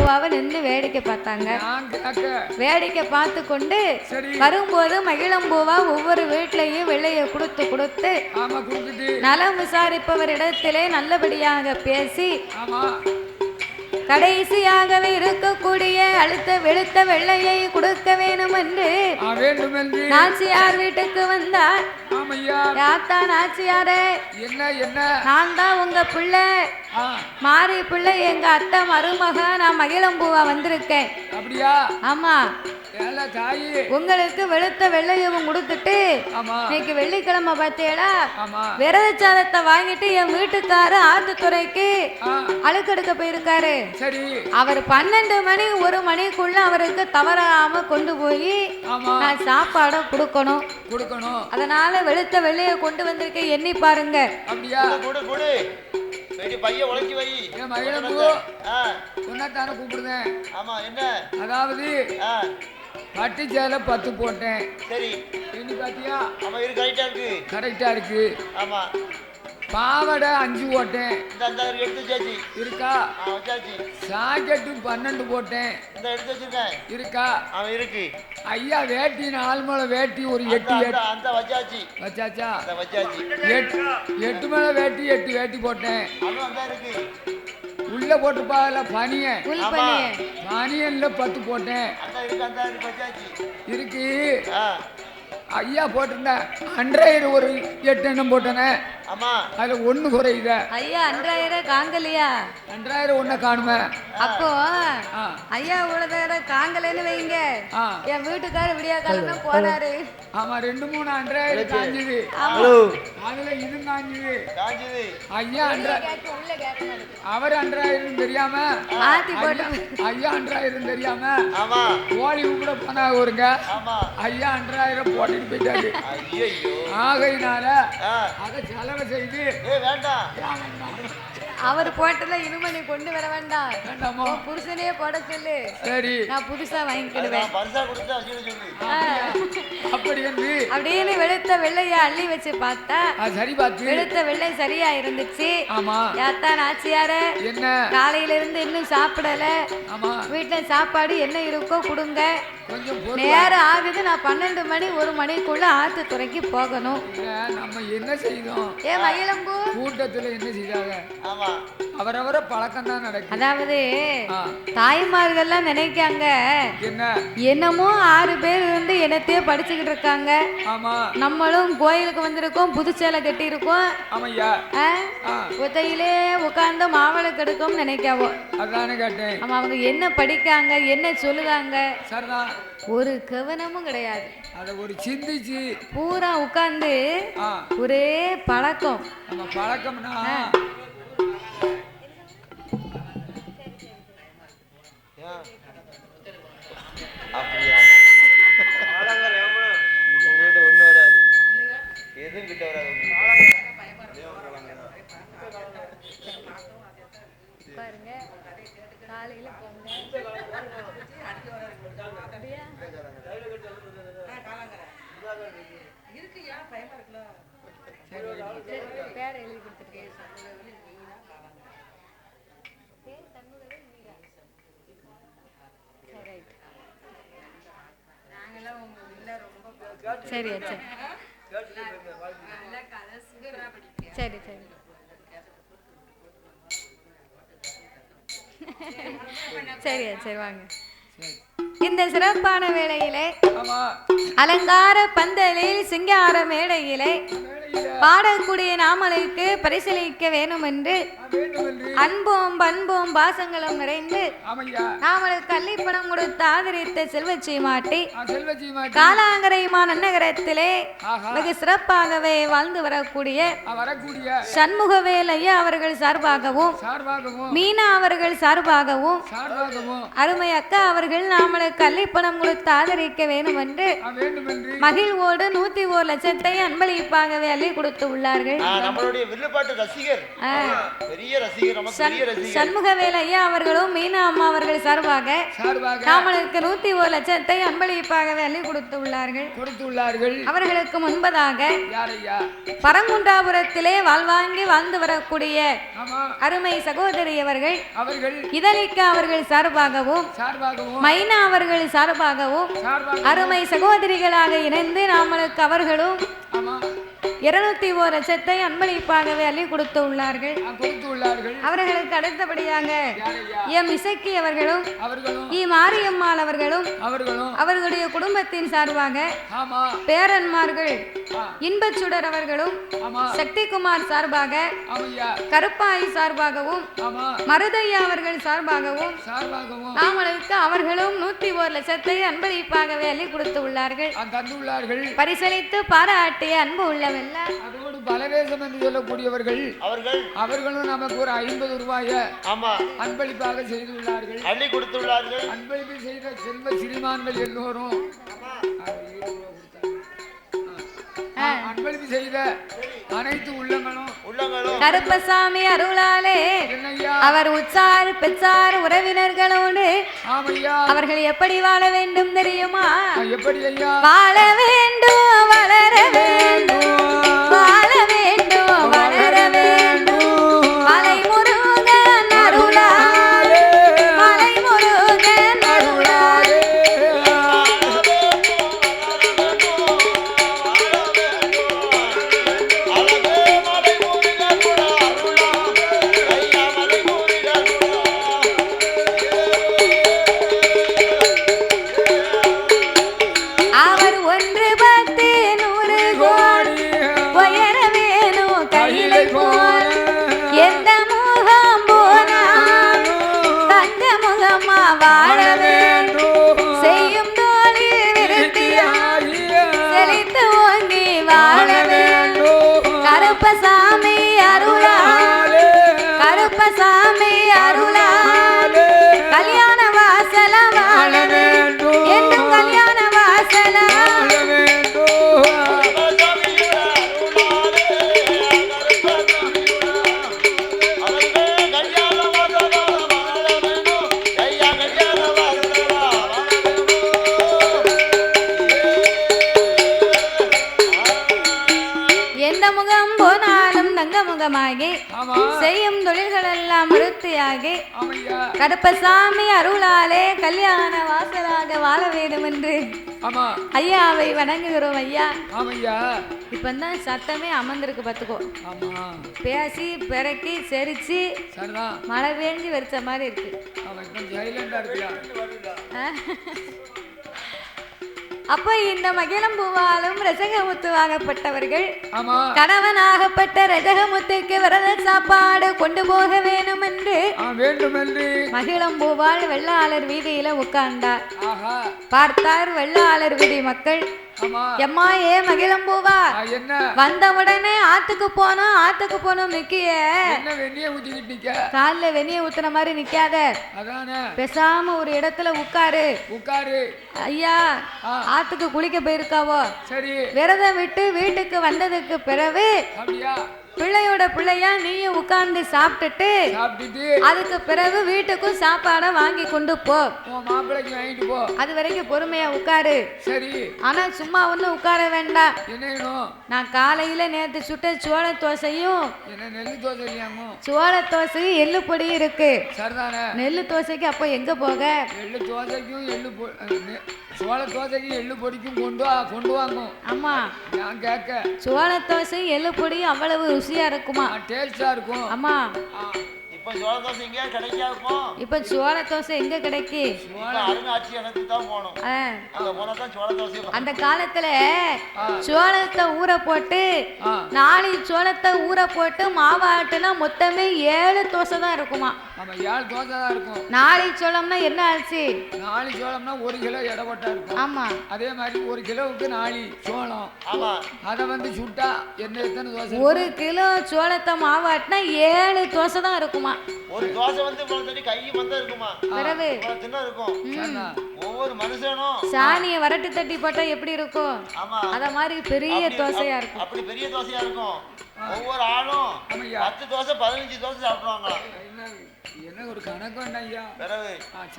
மகிழம்பூவாவை நின்று வேடிக்கை பார்த்தாங்க. வேடிக்கை பார்த்து கொண்டு வரும்போது மகிழம்பூவா ஒவ்வொரு வீட்லையும் வெள்ளையை கொடுத்து நலம் விசாரிப்பவரிடத்திலே நல்லபடியாக பேசி கடைசியாகவே இருக்கக்கூடிய வெளுத்த வெள்ளையை கொடுக்க வேணும் என்று நாச்சியார் வீட்டுக்கு வந்தார். யாத்தா நாச்சியாரே, நான் தான் உங்க பிள்ளை மாறி பிள்ளை, எங்க அத்தை மருமக, நான் மகிழம்பூவா வந்திருக்கேன். அப்படியா? ஆமா. உங்களுக்கு வெளுத்த வெள்ளையவும் கொடுத்துட்டு இன்னைக்கு வெள்ளிக்கிழமை பார்த்தேடா விரத சாதத்தை வாங்கிட்டு என் வீட்டுக்காரு ஆத்துத்துறைக்கு அழுக்கெடுக்க போயிருக்காரு. அவர் 12 மணி 1 மணிக்குள்ள அவருக்கு தவறாம கொண்டு போய் நான் சாப்பாட கொடுக்கணும். அதனால வெளுத்த வெள்ளைய கொண்டு வந்திருக்கேன், எண்ணி பாருங்க. அப்படியா? கூப்பிடுறேன். அதாவது பட்டு சேலை 10 போட்டேன். சரி, எண்ணி பாத்தியா? ஆமா, இருக்கு, கரெக்டா இருக்கு. கரெக்டா இருக்கு. ஆமா. பாவடை 5 போட்டேன். இந்த எடுத்து வச்சாச்சு. இருக்கா? வச்சாச்சு. சாக்கெட்டு 12 போட்டேன். இந்த எடுத்து வச்சிருக்கேன். இருக்கா? ஆமா, இருக்கு. ஐயா வேட்டி 4 முழ வேட்டி ஒரு 8 அந்த வச்சாச்சு. வச்சாச்சா? அந்த வச்சாச்சு. 8 முழ வேட்டி 8 வேட்டி போட்டேன். அது அந்த இருக்கு. உள்ள போட்டு பால பனியன்ல 10 போட்டேன். இருக்கு. ஐயா போட்டிருந்தேன் அன்றைய ஒரு 8 எண்ணம் போட்டேனே. ஆமா, அதுல 1 குறையுத. ஐயா 2000 காங்கலையா? 2000 1 காணுமே. அப்போ ஐயா இவ்வளவு காங்கலைன்னு வைங்க, என் வீட்டுக்கார விடியா காலம் போனாரு. ஆமா, 2 3 2000 காஞ்சுது. அதுல இது காஞ்சுது. ஐயா அவர் 2000 தெரியாம மாத்தி போட்டு ஐயா 2000 தெரியாம கோழி கூட போனா ஒருங்க. ஐயா 2000 போட்டுட்டு போயிட்டாரு. ஆகையினால அதை செலவு செய்து அவர் போட்டல இனிமணி கொண்டு வர வேண்டாம். புருஷனே போட சொல்லு. சரி, நான் புதுசா வாங்கிக்கிடுவேன். அப்படின்னு வெளுத்த வெள்ளைய அள்ளி வச்சு பார்த்தா சரி பார்த்து வெளுத்த வெள்ளை சரியா இருந்துச்சு. ஆமா. யாத்தா நாச்சியார, என்ன காலையில இருந்து இன்னும் சாப்பிடல? ஆமா. வீட்டுல சாப்பாடு என்ன இருக்கோ கொடுங்க. நேரம் ஆகுது, நான் 12 மணி 1 மணிக்குள்ள ஆத்துத்துறைக்கு போகணும். நம்ம என்ன செய்யணும்? ஏன் மயிலம்பூ கூட்டத்துல என்ன செய்தாங்க? அவரவர பழக்கம் தான் நடக்கும். அதாவது தாய்மார்கள்லாம் நினைக்காங்க என்னமோ 6 பேர் இருந்து என்னத்தையே படிச்சுக்கிட்டு இருக்காங்க. நம்மளும் கோயிலுக்கு வந்திருக்கோம், புதுச்சேலை கட்டி இருக்கோம், ஒத்தையிலே உட்கார்ந்து மாவளை கெடுக்கும் நினைக்காவோ. அதானே கேட்டேன். ஆமா, அவங்க என்ன படிக்காங்க, என்ன சொல்லுதாங்க, சரிதான், ஒரு கவனமும் கிடையாது. அத ஒரு சிந்திச்சு பூரா உட்கார்ந்து ஒரே பழக்கம். நம்ம பழக்கம்னா அப்படியா? ஒண்ணு வராது, எதுவும் கிட்ட வராது. பாருங்க, காலையில போங்க. இருக்குயா, பயமா இருக்குல்ல. பேரை எழுதி கொடுத்துருக்கேன். சரி சரி சரி சரி. சரி சரி வாங்க. இந்த சிறப்பான வேளையிலே அலங்கார பந்தலில் சிங்கார மேடையிலே பாடக்கூடிய நாமளுக்கு பரிசீலிக்க வேணும் என்று அன்பும் பண்பும் பாசங்களும் நிறைந்து நாமளுக்கு கள்ளிப்பணம் கொடுத்து ஆதரித்த செல்வச்சி மாட்டி காலாங்கரைமா நன்னகரத்திலே மிக சிறப்பாகவே வாழ்ந்து வரக்கூடிய சண்முகவேல் ஐயா அவர்கள் சார்பாகவும் மீனா அவர்கள் சார்பாகவும் அருமை அக்கா அவர்கள் நாமளுக்கு கள்ளிப்பணம் கொடுத்து ஆதரிக்க வேணும் என்று மகிழ்வோடு 101 லட்சத்தை அன்பளிப்பாகவே அள்ளி கொடுத்து உள்ளார்கள். நம்மளுடைய வில்லுப்பாட்டு ரசிகர் சண்முகவேல் ஐயா அவர்களும் மீனா அம்மா அவர்கள் சார்பாக நாமளுக்கு 101 லட்சத்தை அன்பளிப்பாகவே அள்ளி கொடுத்துள்ளார்கள். அவர்களுக்கு முன்பதாக பரங்குன்றாபுரத்திலே வாழ்வாங்கி வாழ்ந்து வரக்கூடிய அருமை சகோதரி அவர்கள் இதழிக்க அவர்கள் சார்பாகவும் மைனா அவர்கள் சார்பாகவும் அருமை சகோதரிகளாக இணைந்து நாமளுக்கு அவர்களும் 201 லட்சத்தை அன்பளிப்பாகவே அள்ளி கொடுத்துள்ளார்கள். அவர்களுக்கு அடுத்தபடியாக எம் இசக்கி அவர்களும் மாரியம்மாள் அவர்களும் அவர்களுடைய குடும்பத்தின் சார்பாக பேரன்மார்கள் இன்பச்சுடர் அவர்களும் சக்திகுமார் சார்பாக கருப்பாய் சார்பாகவும் மருதையா அவர்கள் சார்பாகவும் நாமளுக்கு அவர்களும் 101 லட்சத்தை அன்பளிப்பாகவே அள்ளி கொடுத்துள்ளார்கள். பரிசளித்து பாராட்டிய அன்பு உள்ளவெல்லாம் அதோடு பலவேசம் என்று சொல்லக்கூடியவர்கள் அவர்களும் நமக்கு ஒரு 50 ரூபாயை அன்பளிப்பாக செய்துள்ளார்கள், அள்ளி கொடுத்துள்ளார்கள். அன்பளிப்பு செய்த செல்வ சிறுமான்கள் எல்லோரும் அன்பளிப்பு செய்த அனைத்து உள்ளங்களும் கருப்பசாமி அருளாலே அவர் உற்சார் பெற்றார் உறவினர்களோடு அவர்கள் எப்படி வாழ வேண்டும் தெரியுமா? எப்படி ஐயா? வாழ வேண்டும் வளர வேண்டும், வாழ வேண்டும் வளர வேண்டும், மலை முருகன் அருளாலே, மலை முருகன் அருளாலே. அவர் 1 10 100 கோடி உயர வேணும் கையிலை போல, எந்த முகம் போனாலும் தங்க முகமா வாழ வேண்டும், செய்யும் தொழில் விருத்தியாகி செழித்து ஓங்கி வாழ வேண்டும். கருப்பசாமி அருளாலே, கருப்பசாமி அருளாலே, கல்யாண வாசல வாழ வேண்டும், என்றும் கல்யாண வாசல வாழ வேண்டும். எந்த முகம் போனாலும் தங்க முகமாகி செய்யும் தொழில்கள் எல்லாம் விருத்தியாகி கருப்பசாமி அருளாலே கல்யாண வாசலாக வாழ வேண்டும் என்று ஐயாவை வணங்குகிறோம். ஐயா இப்பதான் சத்தமே அமர்ந்திருக்கு பார்த்துக்கோ. பேசி பிறக்கி செரிச்சு மழை பெஞ்சு வெறிச்ச மாதிரி இருக்கு. அப்ப இந்த மகிழம்பூவாலும் ரசகமுத்து வாங்கப்பட்டவர்கள் கணவனாகப்பட்ட ரசகமுத்துக்கு விரத சாப்பாடு கொண்டு போக வேண்டும் என்று மகிழம்பூவால் வெள்ளாளர் வீதியில உட்கார்ந்தார். பார்த்தார் வெள்ளாளர் வீதி மக்கள், எம்மா ஏ மகிழம்பூவா, வந்தவுடனே ஆத்துக்கு போனோம் நிக்கிய காலில் வெந்நிய ஊத்துன மாதிரி நிக்காத, பேசாம ஒரு இடத்துல உட்காரு. ஐயா ஆத்துக்கு குளிக்க போயிருக்காவோ, விரதம் விட்டு வீட்டுக்கு வந்ததுக்கு பிறகு பிள்ளையோட பிள்ளையா நீயும் உட்கார்ந்து சாப்பிட்டுட்டு அதுக்கு பிறகு வீட்டுக்கும் சாப்பாட வாங்கி கொண்டு போ, அது வரைக்கும் பொறுமையா உட்காரு. ஆனா சும்மா ஒண்ணு உட்கார வேண்டாம். நான் காலையில நேற்று சுட்ட சோள தோசையும் சோள தோசையும் எள்ளு பொடியும் இருக்கு. நெல்லு தோசைக்கு அப்ப எங்க போக? சோள தோசைக்கும் எள்ளு பொடிக்கும் கொண்டு வாங்க. ஆமா நான் கேட்க, சோள தோசை எள்ளு பொடி அவ்வளவு ருசியா இருக்குமா? டேஸ்டா இருக்கும். ஆமா இப்ப சோள தோசை எங்க கிடைக்காது. இப்ப சோள தோசை எங்க கிடைக்கு? அந்த காலத்துல சோளத்தை ஊற போட்டு 4 சோளத்தை ஊற போட்டு மாவாட்டுனா மொத்தமே 7 தோசை தான் இருக்குமா? 4 சோளம்னா என்ன ஆச்சு? 4 சோளம்னா 1 கிலோ எடை போட்டா இருக்கும். ஆமா அதே மாதிரி 1 கிலோவுக்கு 4 சோளம். ஆமா அத வந்து சுட்டா என்ன எத்தனை தோசை? 1 கிலோ சோளத்தை மாவாட்டினா 7 தோசை தான் இருக்குமா? ஒரு தோசை வந்து கை வந்து இருக்குமா? பிறகு சின்ன இருக்கும். ஒவ்வொரு மனுஷனும் சாணியை வரட்டி தட்டி போட்டா எப்படி இருக்கும்? அத மாதிரி பெரிய தோசையா இருக்கும். அப்படி பெரிய தோசையா இருக்கும். ஒவ்வொரு ஆளும் 10 தோசை 15 தோசை சாப்பிடுவாங்களா? என்ன ஒரு கணக்கு வேண்டாம் ஐயா.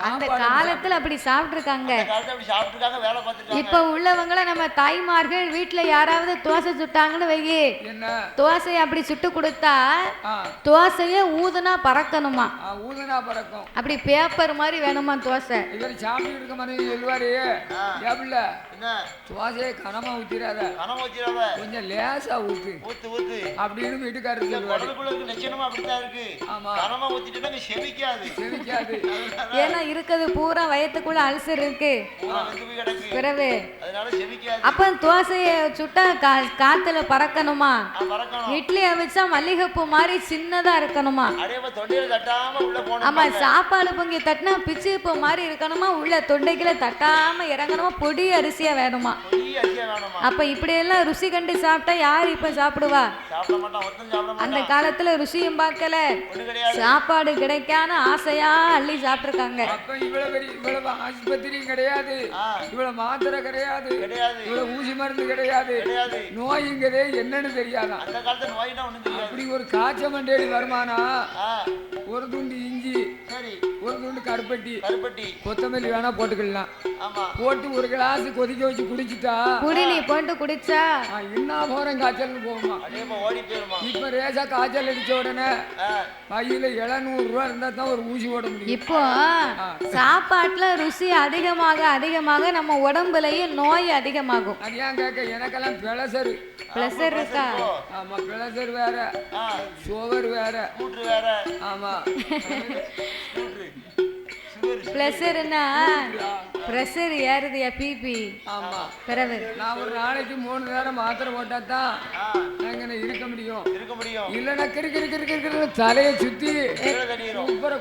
அந்த காலத்துல அப்படி சாப்பிட்டுருக்காங்க. வேலை பார்த்துட்டு இப்ப உள்ளவங்கள நம்ம தாய்மார்கள் வீட்டுல யாராவது தோசை சுட்டாங்கன்னு வையி, தோசையை அப்படி சுட்டு கொடுத்தா தோசைய ஊதுனா பறக்கணுமா? ஊதுனா பறக்கும். அப்படி பேப்பர் மாதிரி வேணுமா தோசை? இவர் சாப்பிட்டு இருக்க மாதிரி சொல்லுவாரு, தோசையை கனமா ஊத்திராத, கொஞ்சம் லேசா ஊத்து அப்படின்னு வீட்டுக்காரர் சொல்லுவாரு. ஏன்னா இருக்குது பூரா வயத்துக்குள்ள அல்சர் இருக்கு. பிறகு அப்ப தோசைய சுட்டா காத்துல பறக்கணுமா? இட்லி அவிச்சா மல்லிகைப்பூ மாதிரி சின்னதா இருக்கணுமா? ஆமா, சாப்பாடு பொங்கி தட்டினா பிச்சு பூ மாதிரி இருக்கணுமா? உள்ள தொண்டைக்குள்ள தட்டாம இறங்கணுமா? பொடி அரிசியா வேணுமா? அப்ப இப்படி எல்லாம் ருசி கண்டு சாப்பிட்டா யார் இப்ப சாப்பிடுவா? அந்த காலத்துல ருசியும் பார்க்கல, சாப்பாடு கிடைக்காத ஆசையா அள்ளி சாப்பிட்டுருக்காங்க. இவ்வளவு ஆஸ்பத்திரியும் கிடையாது, இவ்வளவு மாத்திரை கிடையாது, இவ்வளவு ஊசி மருந்து கிடையாது, நோய்ங்கிறதே என்னன்னு தெரியாதான். அப்படி ஒரு காய்ச்ச மண்டேடி வருமானா ஒரு துண்டு இஞ்சி, ஒரு துண்டு கருப்பட்டி, கொத்தமல்லி வேணா போட்டுக்கலாம். போட்டு ஒரு கிளாஸ் கொதிக்க வச்சு குடிச்சுட்டா குடிநீ போட்டு குடிச்சா என்ன போறேன் காய்ச்சல் போகுமா? இப்ப ரேசா காய்ச்சல் அடிச்ச உடனே கையில 700 ரூபாய் இருந்தா தான் ஒரு ஊசி போட முடியும். இப்போ சாப்பாட்டுல ருசி அதிகமாக அதிகமாக நம்ம உடம்புலயும் நோய் அதிகமாகும். அது ஏன் கேட்க, எனக்கெல்லாம் பிளஸர் இருக்கா? ஆமா, பிளஸர் வேற, சுகர் வேற. ஆமா, பிளஸர்னா பிரஷர் ஏறுதியா, பிபி. ஆமா, பிறகு நான் ஒரு நாளைக்கு 3 நேரம் மாத்திரை போட்டா தான் நாங்க இருக்க முடியும். இல்லைன்னா கிறுக்கிறு தலையை சுத்தி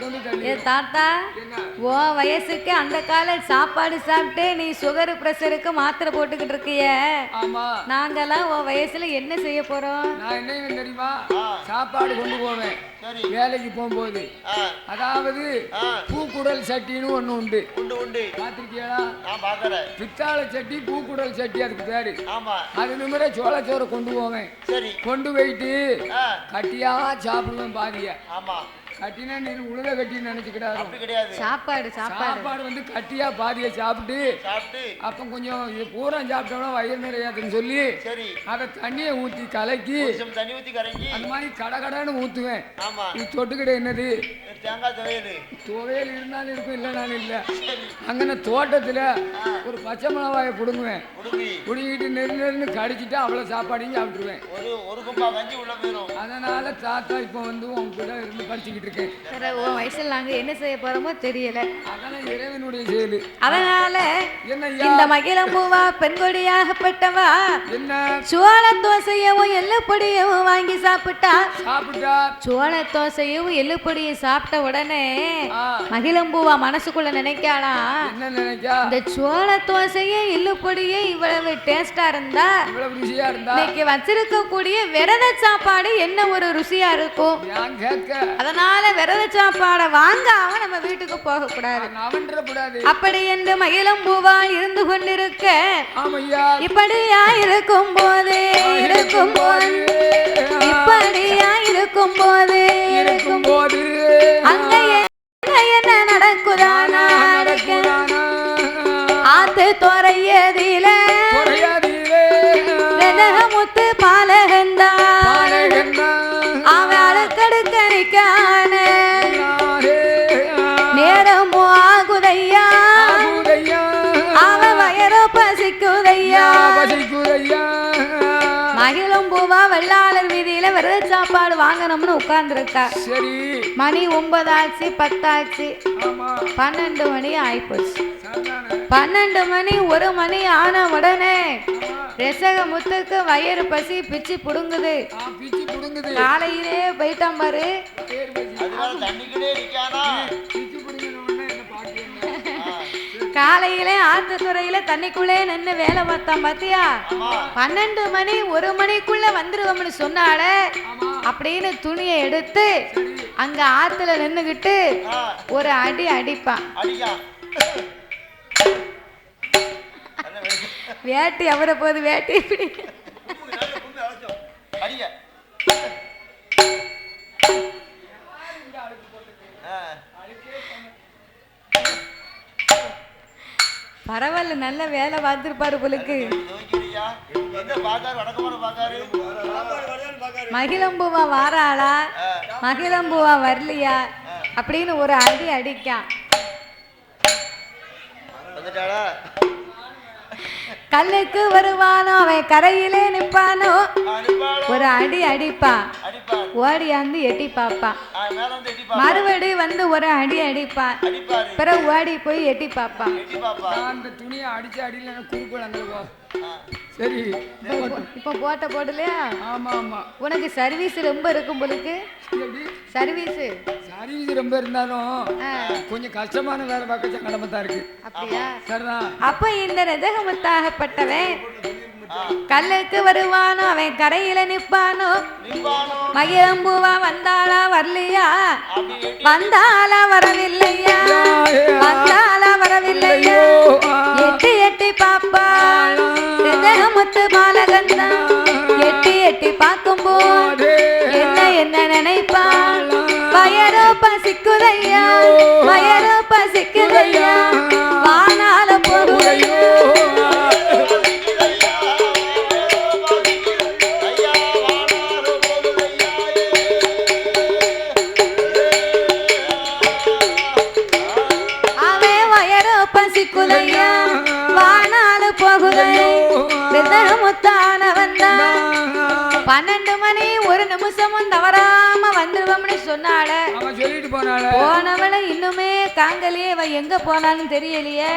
கொண்டு தள்ளி. தாத்தா, ஓ வயசுக்கு அந்த கால சாப்பாடு சாப்பிட்டு நீ சுகர் பிரஷருக்கு மாத்திரை போட்டுக்கிட்டு இருக்கிய. ஆமா, நாங்கெல்லாம் ஓ வயசுல என்ன செய்ய போறோம்? நான் என்ன தெரியுமா, சாப்பாடு கொண்டு போவேன் வேலைக்கு போகும்போது. அதாவது பூக்குடல் சட்டின்னு ஒண்ணு உண்டு, பாத்திருக்கியா? பித்தாளை சட்டி, பூக்குடல் சட்டி, அதுக்கு பேரு. அது நிமிர சோளச்சோரை கொண்டு போவேன். கொண்டு போயிட்டு கட்டியா சாப்பிடுவேன் பாதிய. கட்டினா நீ உழுத கட்டின்னு நினைச்சுக்கிடாது. சாப்பாடு வந்து கட்டியா பாதியை சாப்பிட்டு அப்ப கொஞ்சம் பூரா சாப்பிட்டோம்னா வயிறு நிறையாதுன்னு சொல்லி அதை தண்ணியை ஊத்தி கலக்கி அந்த மாதிரி கடகடன்னு ஊத்துவேன். இது தொட்டுக்கிட்ட என்னது, துவையல் இருந்தாலும் இருக்கும், இல்லைனாலும் இல்லை. அங்கே தோட்டத்துல ஒரு பச்சை மிளகாயை புடுங்குவேன், புடுங்கிட்டு நெருன்னு கடிச்சிட்டு அவ்வளவு சாப்பாடையும் சாப்பிட்டுருவேன். அதனால தாத்தா இப்ப வந்து உங்க கூட இருந்து படிச்சுக்கிட்டு இருக்கேன். வயசுல நாங்க என்ன செய்ய போறோமோ தெரியல, அதெல்லாம் இறைவனுடைய செயல். அதனால இந்த மகிழம்பூவா பெண்கொடியாகப்பட்டவா என்ன சோள தோசையவும் எள்ளுப்பொடியவும் வாங்கி சாப்பிட்டா சோள தோசையும் எள்ளுப்பொடியும் சாப்பிட்ட உடனே மகிழம்பூவா மனசுக்குள்ள நினைக்கலாம், என்ன நினைக்கா, இந்த சோள தோசையும் எள்ளுப்பொடியும் இவ்வளவு டேஸ்டா இருந்தா, இவ்வளவு ருசியா இருந்தா இன்னைக்கு வச்சிருக்க கூடிய விரத சாப்பாடு என்ன ஒரு ருசியா இருக்கும். அதனால விரத சாப்பாடை வாங்காம நம்ம வீட்டுக்கு போக கூடாது. அப்படி என்று மகிழம்பூவா இருந்து கொண்டிருக்க, இப்படியா இருக்கும் போது இப்படியா இருக்கும் போது அங்க என்ன நடக்குதானா, ஆத்து துறையதில முத்து பாலகந்தா அவன் அழுக்கடுக்கறிக்கான நேரமோ ஆகுதையா, அவன் வயரோ பசிக்குதையா. மகிழம்பூவா வெள்ளாளர் வீதியில விரத சாப்பாடு வாங்கணும்னு உட்கார்ந்துருக்கா. மணி 9 ஆச்சு, 10 ஆச்சு, 12 மணி ஆயிப்போச்சு. 12 மணி 1 மணி ஆன உடனே ரெசக முத்துக்கு வயிறு பசி பிச்சு புடுங்குது. காலையிலே போயிட்டான் பாரு. காலையிலே ஆத்துத்துறையில தண்ணிக்குள்ளே நின்று வேலை பார்த்தான் பாத்தியா. 12 மணி 1 மணிக்குள்ள வந்துருவோம்னு சொன்னால அப்படின்னு துணியை எடுத்து அங்க ஆத்துல நின்னுகிட்டு ஒரு அடி அடிப்பான். வேட்டி அவரை போது வேட்டி இப்படி பரவாயில்ல, நல்ல வேலை பார்த்துருப்பாரு போலுக்கு. மகிழம்பூவா வாராளா மகிழம்பூவா வரலையா அப்படின்னு ஒரு அடி அடிக்கான். கல்லுக்கு வருவானோ அவன் கரையிலே நிப்பானோ ஒரு அடி அடிப்பான். ஓடியாந்து எட்டி பாப்பான். மறுபடி வந்து ஒரு அடி அடிப்பான். பிறகு ஓடி போய் எட்டி பாப்பான். அந்த துணியை அடிச்சு அடியில குறுக்குள்ள சரி இப்ப போட்ட போடலையா? ஆமா ஆமா. உனக்கு சர்வீஸ் ரொம்ப இருக்கும் போலுக்கு. சர்வீஸ் ரொம்ப இருந்தாலும் கொஞ்சம் கஷ்டமான வேலை பார்க்க கடமை தான் இருக்கு. அப்படியா? சரிதான். அப்ப இந்த ரதகமுத்தாகப்பட்டவன் கல்லுக்கு வருவானோ அவன் கரையில நிப்பானோ. மகிழம்பூவா வந்தாளா வரலையா? வந்தாளா வரவில்லையா? வந்தாளா வரவில்லையா? எட்டி எட்டி பாப்பா ரதகமுத்து பாலகந்தா. எட்டி எட்டி பார்க்கும்போது என்ன என்ன நினைப்பான்? வயரோ பசிக்குதையா, வயரோ பசிக்குதையா, வானால போகுதையோ. அவன் வயரோ பசிக்குதையா, வானால போகுதையோ. முத்தானவன் தான் 12 மணி 1 நிமிஷமும் தவறாம வந்துருவோம்னு சொன்னால. போனவளை இன்னுமே காங்கலையே. அவ எங்க போனாலும் தெரியலையே.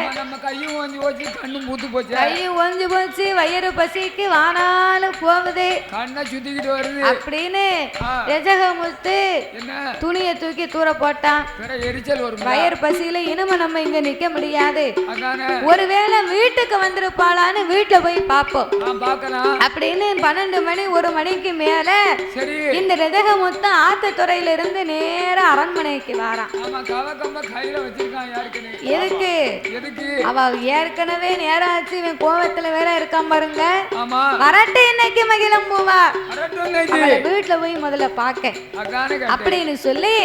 கையும் ஓஞ்சி போச்சு, கண்ணும் பூத்து போச்சு. கையும் ஓஞ்சி போச்சு, வயிறு பசிக்கு வானாலும் போகுது, கண்ணை சுத்திக்கிட்டு வருது அப்படின்னு ரஜகமுத்து துணியை தூக்கி தூர போட்டான். எரிச்சல் வரும். வயிறு பசியில இனிமே நம்ம இங்க நிக்க முடியாது. ஒருவேளை வீட்டுக்கு வந்திருப்பாளான்னு வீட்டுல போய் பாப்போம் அப்படின்னு 12 மணி 1 மணிக்கு மேல இந்த ரதகமுத்து ஆத்தத்துறையில இருந்து நேரா அரண்மனைக்கு வாரான். எதுக்கு? அவ ஏற்கனவே நேரம் ஆச்சு, இவன் கோவத்துல வேற இருக்கான் பாருங்க. வரட்டு இன்னைக்கு மகிழம்பூவா வீட்டுல போய் முதல்ல பாக்க அப்படின்னு சொல்லி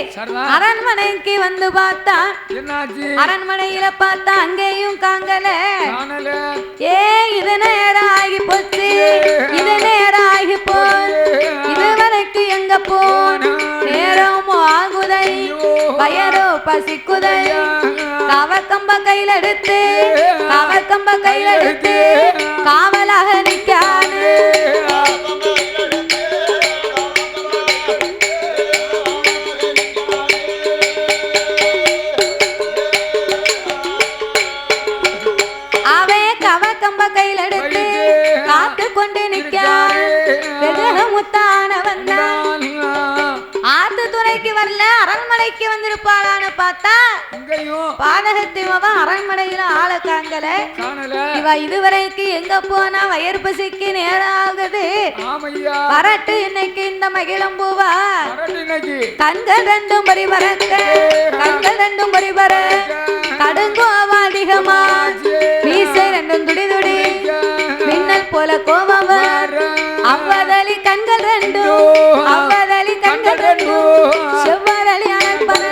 அரண்மனைக்கு வந்து பார்த்தா, அரண்மனையில பார்த்தா அங்கேயும் காங்கல. ஏ இது நேரம் ஆகி போச்சு, இது நேரம் ஆகி போச்சு, இது வரைக்கும் எங்க போன நேரம் ஆகுதை, வயரோ பசிக்குதை. கவக்கம்ப கையில எடுத்து, கவக்கம்ப கையில எடுத்து காவலாக நிக்காது. அவன் கவக்கம்ப கையில எடுத்து காத்து கொண்டு நிக்கான். முத்தானவன் ஆத்து துறைக்கு வரல, அரண்மனைக்கு வந்திருப்பாளான்னு பார்த்தா பாதகத்திவ அரண்மனையில ஆளை காங்கல. இவ இதுவரைக்கு எங்க போனா வயிறு பசிக்கு நேரம் ஆகுது. வரட்டு இன்னைக்கு இந்த மகிழம்பூவா. கண்கள் ரெண்டும் பரிபறக்க, கண்கள் ரெண்டும் பரிபறக்க, கடுங்கோவா அதிகமா, மீசை ரெண்டும் துடி துடி, மின்னல் போல கோபம். அவ்வதலி கண்கள் ரெண்டும், அவ்வதலி கண்கள் ரெண்டும், செவ்வரளி அனல்பன.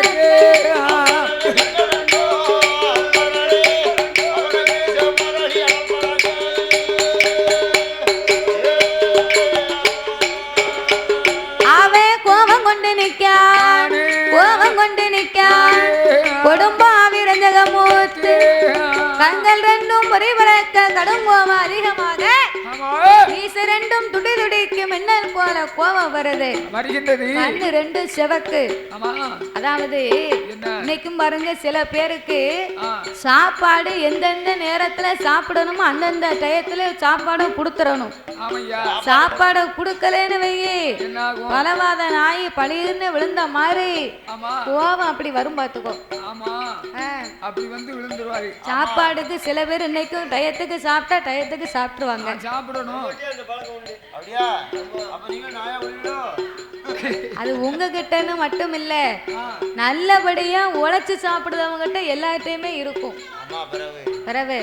அவன் கோபம் கொண்டு நிக்கான், கோபம் கொண்டு நிக்கான். கொடும்பாவி ரஞ்சகமூத்து கண்கள் ரெண்டும் பொறிபறக்க, கடுங்கோபம் அதிகமாக, மீசை ரெண்டும் துடி துடிக்கு, மின்னல் போல கோபம் வருது. கண்ணு ரெண்டும் செவக்கு. அதாவது இன்னைக்கும் பாருங்க, சில பேருக்கு சாப்பாடு எந்தெந்த நேரத்துல சாப்பிடணுமோ அந்தந்த டயத்துல சாப்பாடு கொடுத்துடணும். சாப்பாடு கொடுக்கலன்னு வையே பலவாத நாய் பழிர்னு விழுந்த மாதிரி கோபம் அப்படி வரும் பாத்துக்கோ. சாப்பாடுக்கு சில பேர் இன்னைக்கும் டயத்துக்கு சாப்பிட்டா டயத்துக்கு சாப்பிட்டுருவாங்க. சாப்பிடணும். அது உங்ககிட்டன்னு மட்டும் இல்ல, நல்லபடியா உழைச்சு சாப்பிடுறவங்க கிட்ட எல்லாத்தையுமே இருக்கும். பிறகு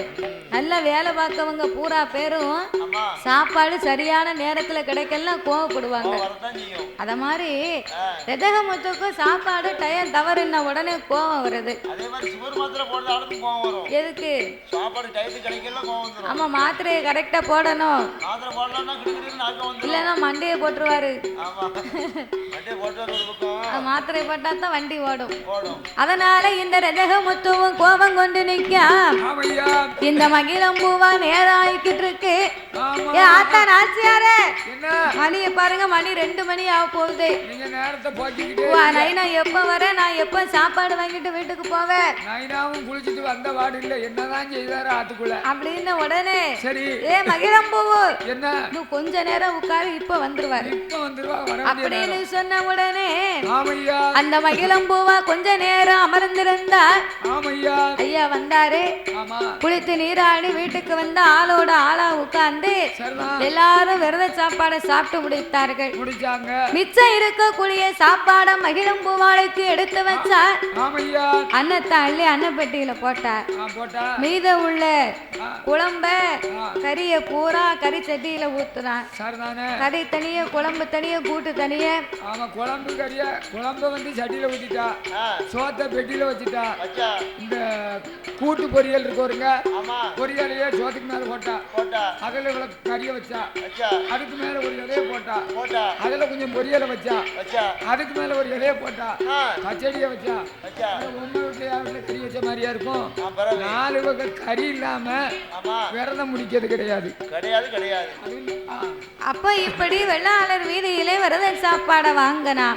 நல்ல வேலை பார்க்கவங்க பூரா பேரும் சாப்பாடு சரியான நேரத்துல கிடைக்கலாம் கோவப்படுவாங்க. அத மாதிரி ரதகமுத்துக்கும் சாப்பாடு டயம் தவறுன உடனே கோவம் வருது. எதுக்கு? ஆமா, மாத்திரையை கரெக்டா போடணும், இல்லன்னா மண்டையை போட்டுருவாரு. மாத்திரை போட்டா தான் வண்டி ஓடும். அதனால இந்த ரதகமுத்துவும் கோபம் கொண்டு நிக்க இந்த மகிழம்பூவா நேராயிக்கிட்டு இருக்கு. ஆத்தா நாச்சியாரே, மணிய பாருங்க, மணி 2 மணி ஆக போகுது. நைனா எப்ப வர, நான் எப்ப சாப்பாடு வாங்கிட்டு வீட்டுக்கு போவேன்? நைனாவும் குளிச்சுட்டு வந்த வாடு இல்ல, என்னதான் செய்தாரு ஆத்துக்குள்ள அப்படின்னு உடனே சரி ஏ மகிழம்பூவு என்ன இன்னும் கொஞ்ச நேரம் உட்காரு, இப்ப வந்துருவாரு அப்படின்னு சொன்ன உடனே அந்த மகிழம்பூவா கொஞ்ச நேரம் அமர்ந்திருந்தா ஐயா வந்தாரு. குளித்து நீராடி வீட்டுக்கு வந்து ஆளோட ஆளா உட்கார்ந்து எல்லாரும் விரத சாப்பாடை சாப்பிட்டு முடித்தார்கள். மிச்சம் இருக்கக்கூடிய சாப்பாட மகிழம்பூவாளுக்கு எடுத்து வச்சா அன்னத்தை அள்ளி அன்னப்பெட்டியில போட்டார். மீத உள்ள குழம்ப கறிய பூரா கறி சட்டியில ஊத்துறான். கறி தனிய, குழம்பு தனிய, கூட்டு தனிய. குழம்பு கறிய குழம்ப வந்து சட்டியில ஊத்திட்டா, சோத்த பெட்டியில வச்சுட்டா. இந்த கூட்டு பொரியல் இருக்கு ஒருங்க, பொரியலையே சோத்துக்கு மேல போட்டா, அதுல கறிய வச்சா, அதுக்கு மேல ஒரு இலைய போட்டா, அதுல கொஞ்சம் பொரியலை வச்சா, அதுக்கு மேல ஒரு இலைய போட்டா, பச்சடிய வச்சா. ஒண்ணு வீட்டுல கறி வச்ச மாதிரியா இருக்கும். 4 வகை கறி இல்லாம விரதம் முடிக்கிறது கிடையாது. அப்ப இப்படி வெள்ளாளர் வீதியிலே விரத சாப்பாட வாங்கினா,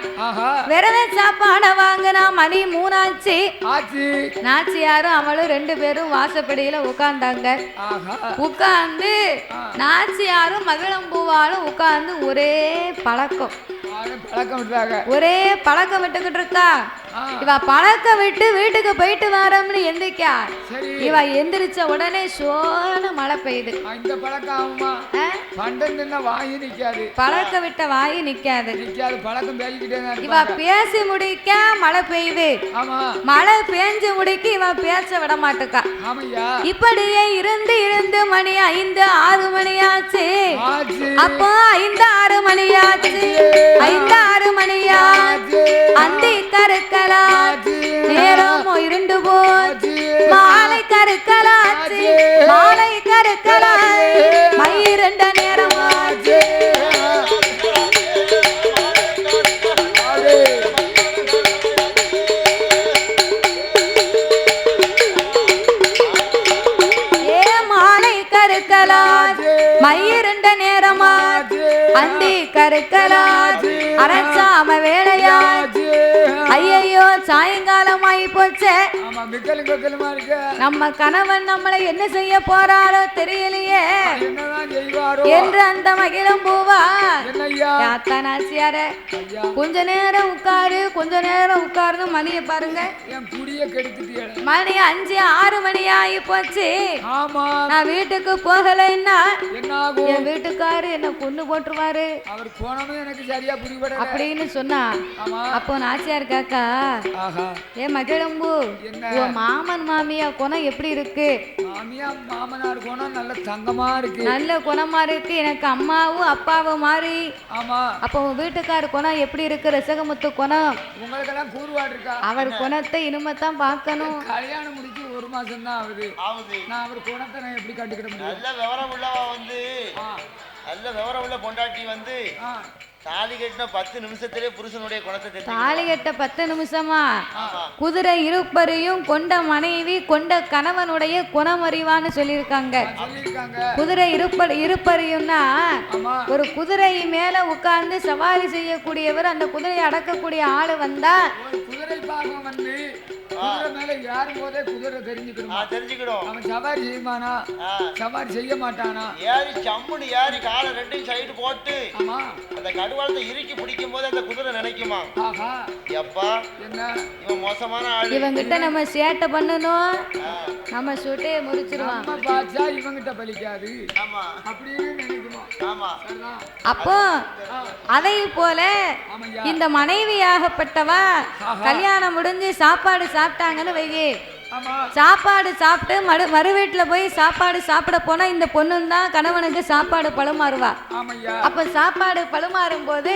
விரத சாப்பாட வாங்கினா மணி 3 ஆச்சு. நாச்சியாரும் அவளும் 2 பேரும் வாசப்படியில உட்கார்ந்தாங்க. உட்கார்ந்து நாச்சியாரும் மகிழம்பூவாலும் உட்கார்ந்து ஒரே பழக்கம் விட்டுக்கிட்டு இருக்கா. இவ பழக்கம் விட்டு வீட்டுக்கு போயிட்டு வரம்னு எந்திரிக்கா. இவ எந்திரிச்ச உடனே சோன மழை பெய்யுது. இந்த பழக்கம் வாயி நிக்காது, பழக்க விட்ட வாயி நிக்காது. பழக்கம் பேசிக்கிட்டே இவ பேசி முடிக்க மழை பெய்யுது. மழை பேஞ்சு முடிக்க இவ பேச விட மாட்டுக்கா. இப்படியே இருந்து இருந்து மணி 5 6 மணி ஆச்சு. அப்போ 5 6 மணி ஆச்சு, 5 6 மணியா அந்தி கருக்கலாச்சு, நேரம் இருண்டு போச்சு, மாலை கருக்கலாச்சு, மாலை கருக்கலாச்சு, மயிரண்ட நேரம் ஆச்சு. மயிரண்ட நேரமாச்சு, அந்தி கருக்கலாச்சு, அரசாம வேலையாச்சு. ஐயோ சாயங்காலம் ஆகி போச்சே, நம்ம கணவன் நம்மளை என்ன செய்ய போறாரோ தெரியலையே என்று அந்த மகிழம்பூவா நாச்சியார கொஞ்ச நேரம் உட்காரு, கொஞ்ச நேரம் உட்கார்ந்து மணிய பாருங்க, மணி 5 6 மணி ஆகி போச்சு. நான் வீட்டுக்கு போகலைன்னா என் வீட்டுக்காரு என்ன கொண்டு போட்டுருவாரு அப்படின்னு சொன்னா. அப்போ நாச்சியார் காக்கா, ஏ மகிழம்பூ, உன் மாமன் மாமியா குணம் எப்படி இருக்கு? மாமனார் குணம் நல்ல தங்கமா இருக்கு, நல்ல குணமா இருக்கு, எனக்கு அம்மாவும் அப்பாவும் மாதிரி. அப்போ உன் வீட்டுக்காரு குணம் எப்படி இருக்கு? ரசகமுத்து குணம் உங்களுக்கெல்லாம் கூறுவாடு இருக்கா? அவர் குணத்தை இனிமேதான் பார்க்கணும். கல்யாணம் முடிச்சு 1 மாசம் தான் ஆகுது. நான் அவர் குணத்தை நான் எப்படி கண்டுக்கிட முடியும்? நல்ல விவரம் உள்ளவா வந்து, நல்ல விவரம் உள்ள பொண்டாட்டி வந்து தாலி கட்டின 10 நிமிஷத்திலே புருஷனுடைய குணத்தை. தாலி கட்ட 10 நிமிஷமா? குதிரை இருப்பரையும் கொண்ட மனைவி கொண்ட கணவனுடைய குணம் அறிவான்னு சொல்லியிருக்காங்க. குதிரை இருப்பரையும்னா ஒரு குதிரை மேல உட்கார்ந்து சவாரி செய்யக்கூடியவர், அந்த குதிரையை அடக்கக்கூடிய ஆளு வந்தா குதிரை பாகம் வந்து குதிரை மேல ஏறும் போதே குதிரை தெரிஞ்சுக்கணும். அவன் சவாரி செய்வானா சவாரி செய்ய மாட்டானா? ஏறி சம்முன்னு ஏறி காலை ரெண்டையும் சைடு போட்டு அந்த கடுவாளத்தை இறுக்கி பிடிக்கும் போது அந்த குதிரை நினைக்குமா, எப்பா என்ன இவன் மோசமான ஆளு, இவங்கிட்ட நம்ம சேட்டை பண்ணணும், நம்ம சுட்டே முறிச்சிருவான், பாச்சா இவங்கிட்ட பலிக்காது அப்படின்னு நினைக்குமா? அப்போ அதை போல இந்த மனைவியாகப்பட்டவா கல்யாணம் முடிஞ்சு சாப்பாடு சாப்பிட்டாங்கன்னு வையே, சாப்பாடு சாப்பிட்டு மறு வீட்டுல போய் சாப்பாடு சாப்பிட போனா இந்த பொண்ணும் தான் கணவனுக்கு சாப்பாடு பழுமாறுவா. அப்ப சாப்பாடு பழுமாறும் போது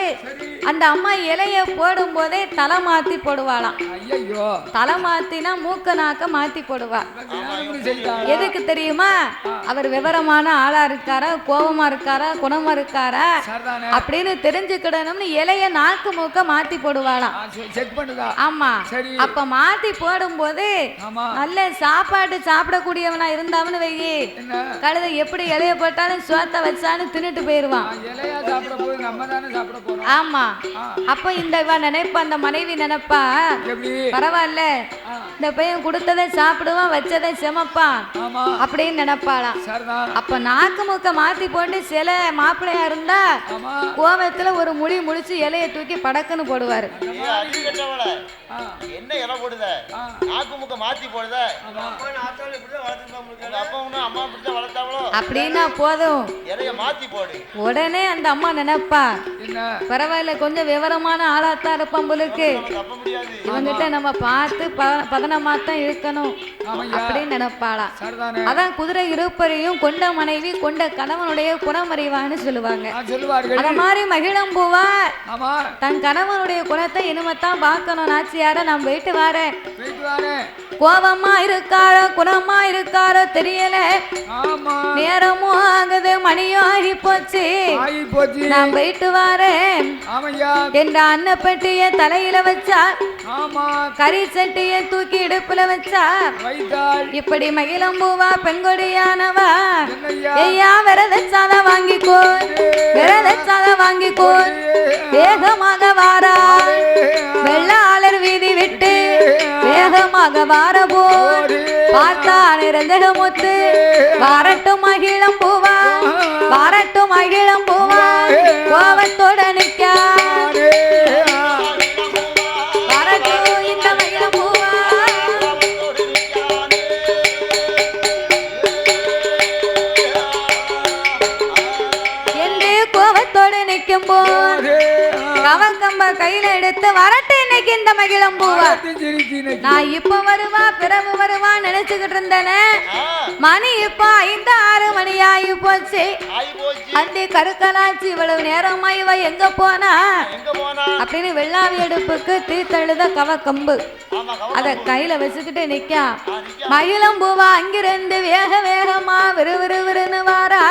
அந்த அம்மா இலைய போடும் போதே தலை மாத்தி போடுவாளாம். தலை மாத்தினா மூக்க நாக்க மாத்தி போடுவா. எதுக்கு தெரியுமா? அவர் விவரமான ஆளா இருக்காரா, கோபமா இருக்காரா, குணமா இருக்காரா அப்படின்னு தெரிஞ்சுக்கிடணும்னு இலைய நாக்கு மூக்க மாத்தி போடுவாளாம். ஆமா. அப்ப மாத்தி போடும் போது நல்ல சாப்பாடு சாப்பிடக்கூடியவனா இருந்தாவன்னு வையே, கழுதை எப்படி இலைய போட்டாலும் சோத்த வச்சான்னு தின்னுட்டு போயிருவான். ஆமா. அப்ப இந்த நினைப்பா, அந்த மனைவி நினைப்பா, பரவாயில்ல இந்த பையன் கொடுத்ததை சாப்பிடுவான், வச்சதை செமப்பான் அப்படின்னு நினைப்பாளாம். அப்ப நாக்கு மூக்க மாத்தி போட்டு சில மாப்பிள்ளையா இருந்தா கோவத்துல ஒரு முடி முடிச்சு இலைய தூக்கி படக்குன்னு போடுவாரு. என்ன இலை போடுத, நாக்கு மூக்க மாத்தி போடுத, அப்படின்னா போதும் இலைய மாத்தி போடு. உடனே அந்த அம்மா நினைப்பா, பரவாயில்ல கொஞ்சம் விவரமான ஆளாத்தான் இருப்பான் போலுக்கு, இவங்கிட்ட நம்ம பார்த்து பதனமாத்தான் இருக்கணும் அப்படின்னு நினைப்பாளா. அதான் குதிரை இருப்பரையும் கொண்ட மனைவி கொண்ட கணவனுடைய குணமறிவான்னு சொல்லுவாங்க. அத மாதிரி மகிழம்பூவா தன் கணவனுடைய குணத்தை இனிமத்தான் பார்க்கணும். நாச்சியார நான் போயிட்டு வரேன், கோபமா இருக்காரோ குணமா இருக்காரோ தெரியல, நேரமும் ஆகுது மணியும் ஆகி போச்சு, நான் போயிட்டு வரேன் என்ற அன்னப்பட்டிய தலையில வச்சா, கறி சட்டிய தூக்கி இடுப்புல வச்சா, இப்படி மகிழம்பூவா பெண்கொடியானவா, ஐயா விரத சாதம் வாங்கிக்கோ, விரத சாதம் வாங்கிக்கோ, வேகமாக வாரா, வெள்ளாளர் வீதி விட்டு வேகமாக வாரபோ, பார்த்தா நிறந்தகமுத்து, வாரட்டும் மகிழம்பூவா, வாரட்டும் மகிழம்பூவா, கோவத்தோட நிக்கா, வாரட்டும் இந்த மகிழம்பூவா, என்று கோவத்தோடு நிற்கும் போது கவக்கம்ப கையில எடுத்து வரட்டு இன்னைக்கு இந்த மகிழம்பூவா, நான் இப்ப வருவா பிறகு வருவா நினைச்சுக்கிட்டு இருந்தேனே, மணி இப்ப 5-6 மணி ஆகி போச்சு, அந்த கருக்கலாச்சி இவ்வளவு நேரமா இவ எங்க போனா அப்படின்னு வெள்ளாவி அடுப்புக்கு தீத்தழுத கவக்கம்பு அத கையில வச்சுக்கிட்டு நிக்கா. மகிழம்பூவா அங்கிருந்து வேக வேகமா விறுவிறுவிறுன்னு வாரா.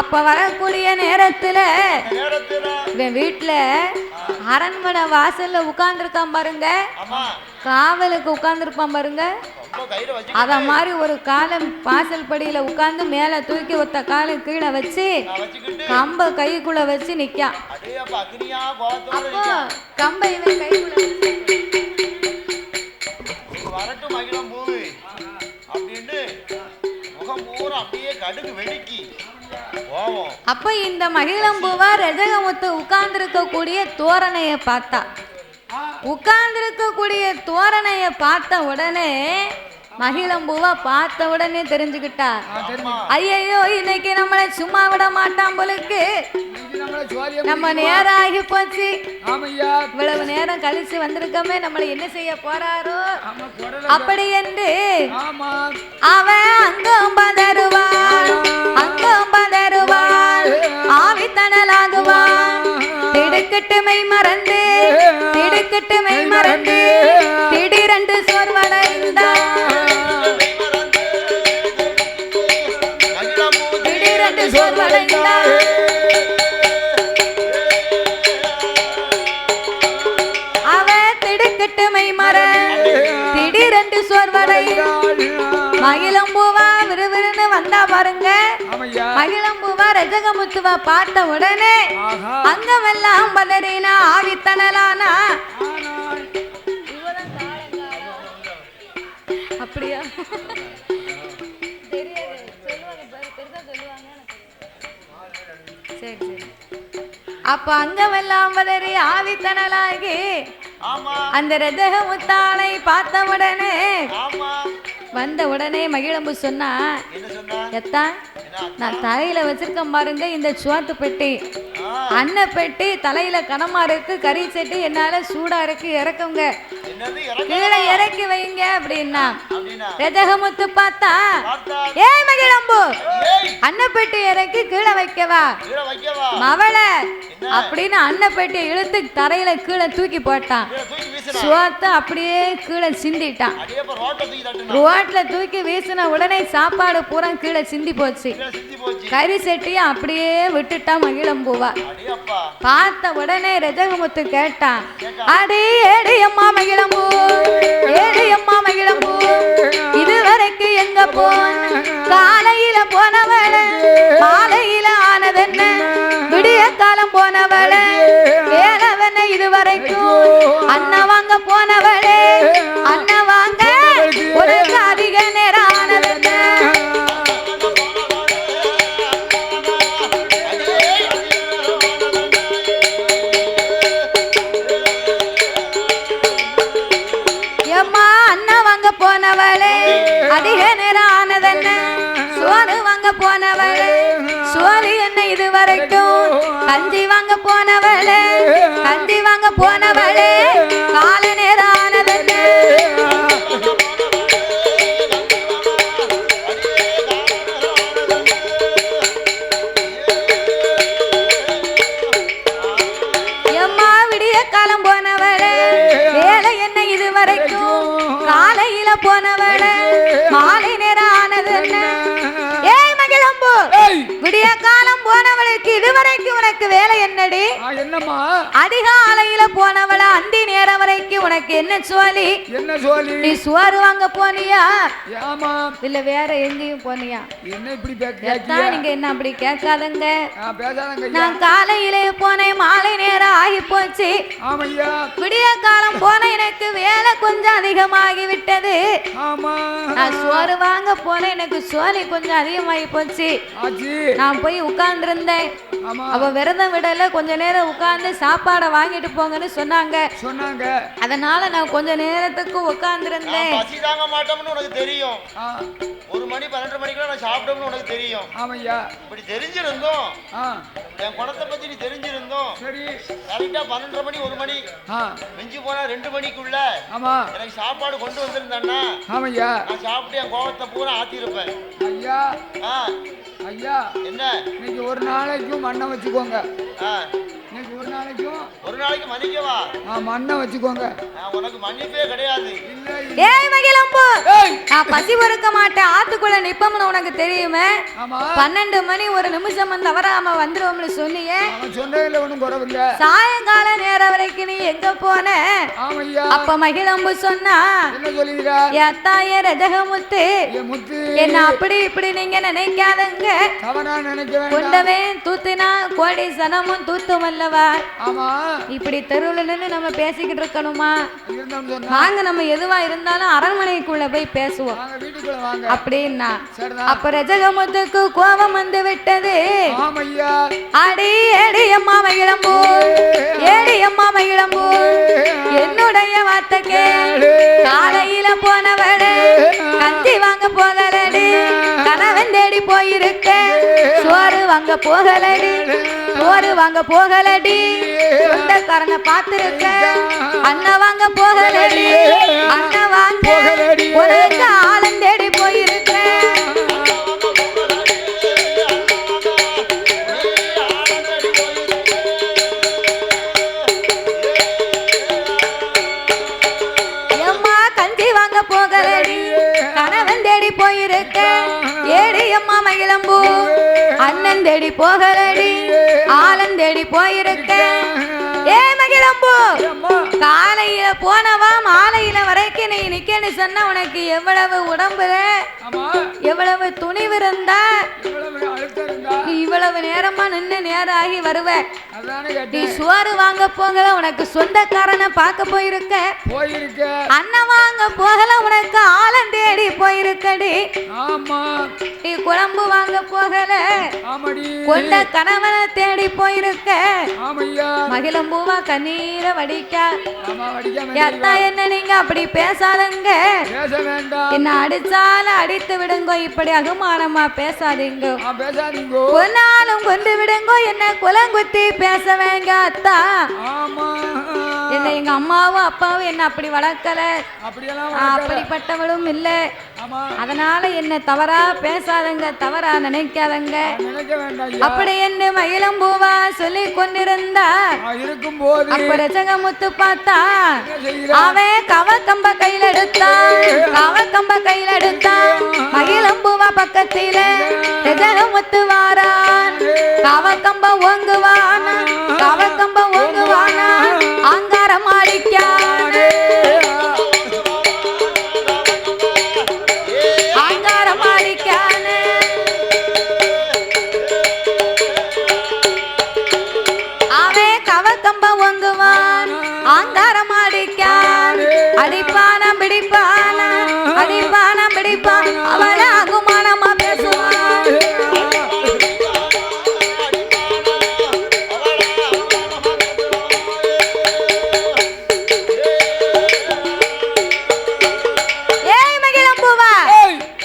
அப்ப வரக்கூடிய நேரத்துல இவன் வீட்டுல அரண்மனை வாசல்ல உட்கார்ந்துருக்கான் பாருங்க, காவலுக்கு உட்கார்ந்துருப்பான் பாருங்க, அத மாதிரி ஒரு காலம் வாசல் படியில உட்கார்ந்து மேல தூக்கி ஒத்த காலை கீழே வச்சு கம்ப கைக்குள்ள வச்சு நிக்கா. அப்போ கம்ப இவன் கைக்குள்ள வரட்டும் மகிழம்பூவு அப்படின்னு முகம் பூரா அப்படியே கடுகு வெடிக்கி. அப்ப இந்த மகிழம்பூவா ரஜகமுத்து உட்கார்ந்திருக்க கூடிய தோரணைய பார்த்தா, உட்கார்ந்திருக்க கூடிய தோரணைய பார்த்த உடனே மகிழம்பூவா பார்த்த உடனே தெரிஞ்சுக்கிட்டா, ஐயோ இன்னைக்கு நம்மளை சும்மா விட மாட்டான் போலுக்கு, நம்ம நேரம் ஆகி போச்சு, இவ்வளவு நேரம் கழிச்சு வந்திருக்கமே நம்மளை என்ன செய்ய போறாரோ அப்படி என்று அவன் அங்கும் பதறுவான், அங்கும் பதறுவான், ஆவித்தனலாகுவான், திடுக்கிட்டு மெய் மறந்து, திடுக்கிட்டு மெய் மறந்து, திடீரென்று சோர்வடைந்தான், திடீரென்று சோர்வடைந்தான். அவன் திடுக்கிட்டு மெய் மறந்து திடீரென்று சோர்வடைந்தான். மகிழம்பூவா விறுவிறுன்னு வந்தா பாருங்க, மகிழம்பூவா ரஜகமுத்துவா பார்த்த உடனே அங்கமெல்லாம் பதறினா, ஆவித்தனலானா. அப்ப அங்கமெல்லாம் வளரி ஆவித்தனலாகி அந்த ரதக முத்தாளை பார்த்த உடனே வந்த உடனே மகிழம்பு சொன்னா, எத்தா நான் தலையில வச்சிருக்கேன் பாருங்க இந்த சுவாத்து பெட்டி, அன்ன பெட்டி தலையில கனமா இருக்கு, கறி செட்டி என்னால சூடா இருக்கு, இறக்குங்க கீழே இறக்கி வைங்க அப்படின்னா ரதகமுத்து பார்த்தா, ஏ மகிழம்பு அன்ன பெட்டி இறக்கி கீழே வைக்கவா மவள அப்படின்னு அன்ன பெட்டியை இழுத்து தரையில கீழே தூக்கி போட்டான். சுவாத்த அப்படியே கீழே சிந்திட்டான். ரோட்ல தூக்கி வீசின உடனே சாப்பாடு பூரா கீழே சிந்தி போச்சு. கறி செட்டியும் அப்படியே விட்டுட்டான் மகிழம்பூவா. பார்த்த உடனே ரஜகமுத்து கேட்டான், அடி ஏடி அம்மா மகிழம்பூ, ஏடி அம்மா மகிழம்பூ, இதுவரைக்கு எங்க போன, காலையில போனவள மாலையில ஆனதென்ன, விடிய காலம் போனவள வேலவன, இதுவரைக்கும் அண்ணா வாங்க போனவளே, அண்ணா வாங்க உனக்கு அதிக நேரம் ஆனதென்ன. எம்மா அண்ணா வாங்க போனவளே அதிக நேரம் ஆனதென்ன, சோறு வாங்க போனவளே சோறு என்ன இதுவரைக்கும், கஞ்சி வாங்க போனவளே கஞ்சி வாங்க போனவளே கால நேரம் ஆனதென்ன. எம்மா விடிய காலம் போனவளே வேலை என்ன இதுவரைக்கும், காலையில போனவளே மாலை நேரம் ஆனதென்ன. ஏய் மகிழம்பு, விடிய காலம் போனவளுக்கு இதுவரைக்கும் உனக்கு வேலை என்னடி? என்னம்மா? அதிகாலையில போனவள அந்தி நேரம் வரைக்கும் உனக்கு என்ன சோலி? என்ன சோலி? நீ சுவாறு வாங்க போனியா? ஆமா. இல்ல வேற எங்கேயும் போனியா? என்ன இப்படி கேட்கா? நீங்க என்ன அப்படி கேட்காதங்க. பேசாதங்க. நான் காலையிலே போனேன், மாலை நேரம் ஆகி போச்சு. ஆமையா. விடிய காலம் போன எனக்கு வேலை கொஞ்சம் அதிகமாகி விட்டது. ஆமா. நான் சோறு வாங்க போனேன், எனக்கு சோலி கொஞ்சம் அதிகமாகி போச்சு. நான் போய் உட்கார்ந்து இருந்தேன். அவ விரதம் விடல, கொஞ்ச நேரம் உட்கார்ந்து சாப்பாடை வாங்கிட்டு போங்கன்னு சொன்னாங்க. அதனால நான் கொஞ்ச நேரத்துக்கு உட்கார்ந்து இருந்தேன். பசி தாங்க மாட்டோம்னு உனக்கு தெரியும். 1 மணி 12 மணிக்குள்ள நான் சாப்பிட்டோம்னு உனக்கு தெரியும். ஆமையா. இப்படி தெரிஞ்சிருந்தோம், என் குணத்தை பத்தி நீ தெரிஞ்சிருந்தோம், சரி கரெக்டா 12 மணி 1 மணி மிஞ்சி போனா 2 மணிக்குள்ள எனக்கு சாப்பாடு கொண்டு வந்திருந்தான்னா நான் சாப்பிட்டு என் கோபத்தை பூரா ஆத்திருப்பேன். ஐயா ஐயா, என்ன இன்னைக்கு ஒரு நாளைக்கும் மண்ணை வச்சுக்கோங்க. இன்னைக்கு ஒரு நாளைக்கு மன்னிக்கவா? மண்ணை வச்சுக்கோங்க. உனக்கு மன்னிப்பே கிடையாது. ஏய் மகிழம்பு, நான் பசி பொறுக்க மாட்டேன், ஆத்துக்குள்ள நிப்பம்னு உனக்கு தெரியுமே. 12 மணி 1 நிமிஷம் தவறாம வந்துருவோம்னு சொன்னியே. சொன்னதுல ஒண்ணும் குறவில்லை. சாயங்கால நேரம் வரைக்கும் நீ எங்க போன? அப்ப மகிழம்பு சொன்னா, என்ன சொல்லுகிறா? எத்தாய ரஜகமுத்து, என்ன அப்படி இப்படி நீங்க நினைக்காதங்க. கொண்டவே தூத்தினா கோடி சனமும் தூத்தும் அல்லவா? இப்படி தெருவுல நின்று நம்ம பேசிக்கிட்டு இருக்கணுமா? வாங்க நம்ம எதுவா இருந்தாலும் அரண்மனைக்குள்ள போய் பேசுவோம் அப்படின்னா. அப்ப ரஜகமுத்துக்கு கோபம் வந்து விட்டது. அடி ஏடி அம்மா மகிழம்பூ, ஏடி அம்மா மகிழம்பூ, என்னுடைய வார்த்தை கேளு. காலையில போனவளே கஞ்சி வாங்க போகலடி, கணவன் தேடி போயிருக்க சோறு வாங்க போகலடி, சோறு வாங்க போகலடி, சொந்தக்காரனை பார்த்திருக்க அண்ணா வாங்க போகலடி, அண்ணா வாங்க உனக்கு ஆளும் தேடி போயிருக்க. எம்மா கஞ்சி வாங்க போகலடி, கணவன் தேடி போயிருக்க. ஏடி அம்மா மகிழம்பூ, அண்ணன் தேடி போகலடி, ஆளன் தேடி போயிருக்க. ஏ மகிழம்பூ, காலையில போனவா மாலையில வரைக்கும் நீ நிக்கன்னு சொன்ன உனக்கு எவ்வளவு உடம்புல எவ்வளவு துணிவு இருந்தா நீ இவ்வளவு நேரமா நின்று நேரம் ஆகி வருவ. நீ சோறு வாங்க போகல, உனக்கு சொந்தக்காரனை பார்க்க போயிருக்க. அண்ணன் வாங்க போகல, உனக்கு ஆளன் தேடி போயிருக்க. இருக்கடி. ஆமா நீ குழம்பு வாங்க போகல, ஆமாடி கொண்ட கணவனை தேடி போயிருக்க. ஆமையா மகிழம்பூவா கண்ணீரை வடிக்க. ஆமா வடிக்காம எத்தா என்ன நீங்க அப்படி பேசாதங்க, பேச வேண்டாம். என்ன அடிச்சாலும் அடித்து விடுங்கோ, இப்படி அகுமானமா பேசாதீங்க. பேசாதீங்க. கொன்னாலும் கொண்டு விடுங்கோ, என்ன குலங்குத்தி பேச வேங்க அத்தா. ஆமா என்ன எங்க அம்மாவும் அப்பாவும் என்ன அப்படி வளர்க்கல, அப்படியெல்லாம் அப்படிப்பட்டவளும் இல்ல. ஆமா அதனால என்ன தவறா பேசாதங்க, தவறா நினைக்காதங்க. நினைக்க வேண்டாம். அப்படி என்று மயிலம்பூவா சொல்லி கொண்டிருந்தா இருக்கும் போது அப்ப ரசகமுத்து பார்த்தா அவன் கவக்கம்ப கையில எடுத்தான், கவக்கம்ப கையில எடுத்தான். மகிழம்பூவா பக்கத்தில ரசகமுத்து வாரான், கவக்கம்ப ஓங்குவான், கவக்கம்ப ஓங்குவானா அங்காரம் அடிக்கான், அங்காரம் அடிக்கான். அவன் கவக்கம்ப ஓங்குவான், அங்காரம் அடிக்கான். அடிப்பானா பிடிப்பானா, அடிப்பானா பிடிப்பான், அவள அகுமானமா பேசுவான்.